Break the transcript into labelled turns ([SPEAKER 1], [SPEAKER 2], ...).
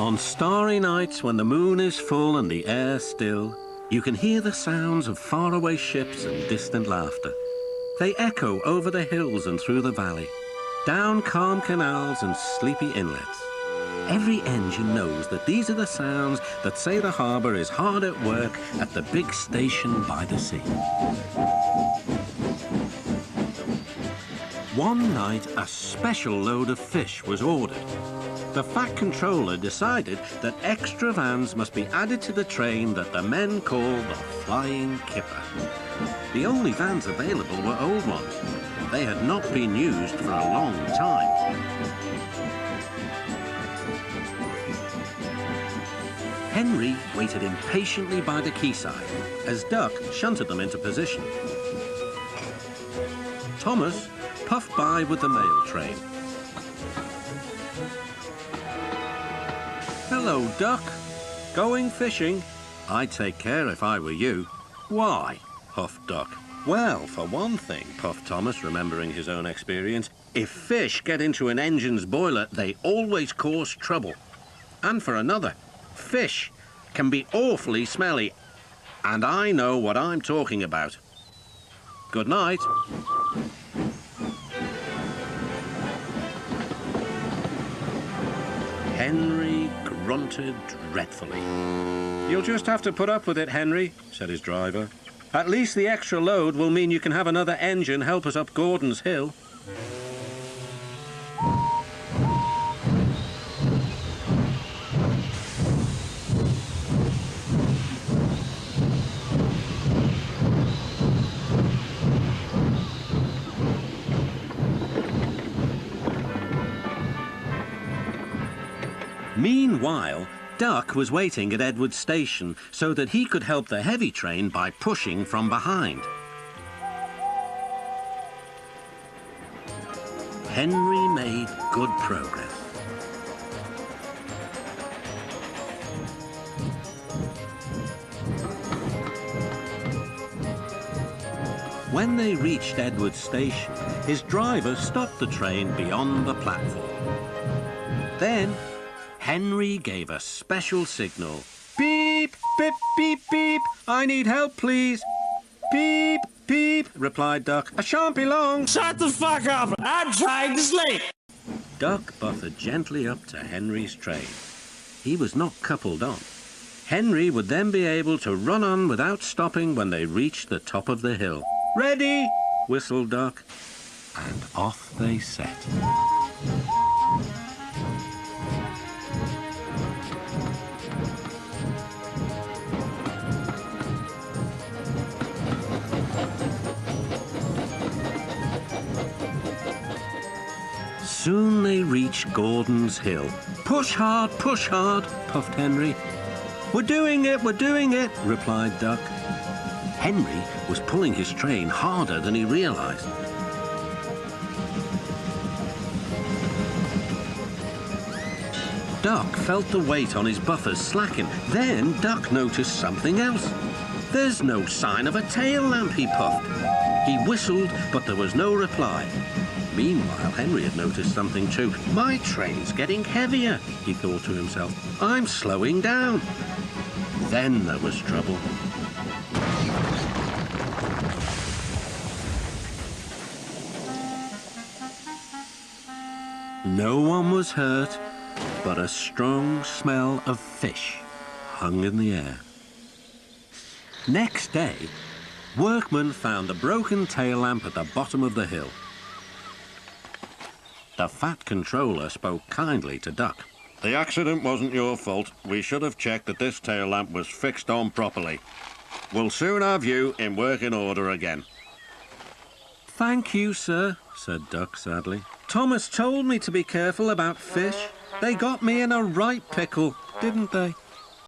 [SPEAKER 1] On starry nights when the moon is full and the air still, you can hear the sounds of faraway ships and distant laughter. They echo over the hills and through the valley, down calm canals and sleepy inlets. Every engine knows that these are the sounds that say the harbour is hard at work at the big station by the sea. One night, a special load of fish was ordered. The Fat Controller decided that extra vans must be added to the train that the men call the Flying Kipper. The only vans available were old ones. They had not been used for a long time. Henry waited impatiently by the quayside as Duck shunted them into position. Thomas puffed by with the mail train. Hello, Duck. Going fishing? I'd take care if I were you. Why? Puffed Duck. Well, for one thing, puffed Thomas, remembering his own experience, if fish get into an engine's boiler, they always cause trouble. And for another, fish can be awfully smelly, and I know what I'm talking about. Good night. Henry grunted dreadfully. You'll just have to put up with it, Henry, said his driver. At least the extra load will mean you can have another engine help us up Gordon's Hill. Meanwhile, Duck was waiting at Edward Station so that he could help the heavy train by pushing from behind. Henry made good progress. When they reached Edward Station, his driver stopped the train beyond the platform. Then Henry gave a special signal. Beep, beep, beep, beep. I need help, please. Beep, beep, replied Duck. I shan't be long.
[SPEAKER 2] Shut the fuck up. I'm trying to sleep.
[SPEAKER 1] Duck buffered gently up to Henry's train. He was not coupled on. Henry would then be able to run on without stopping when they reached the top of the hill. Ready, whistled Duck, and off they set. Soon they reached Gordon's Hill. Push hard, puffed Henry. We're doing it, replied Duck. Henry was pulling his train harder than he realized. Duck felt the weight on his buffers slacken. Then Duck noticed something else. There's no sign of a tail lamp, he puffed. He whistled, but there was no reply. Meanwhile, Henry had noticed something too. My train's getting heavier, he thought to himself. I'm slowing down. Then there was trouble. No one was hurt, but a strong smell of fish hung in the air. Next day, workmen found the broken tail lamp at the bottom of the hill. The Fat Controller spoke kindly to Duck. The accident wasn't your fault. We should have checked that this tail lamp was fixed on properly. We'll soon have you in working order again. Thank you, sir, said Duck sadly. Thomas told me to be careful about fish. They got me in a right pickle, didn't they?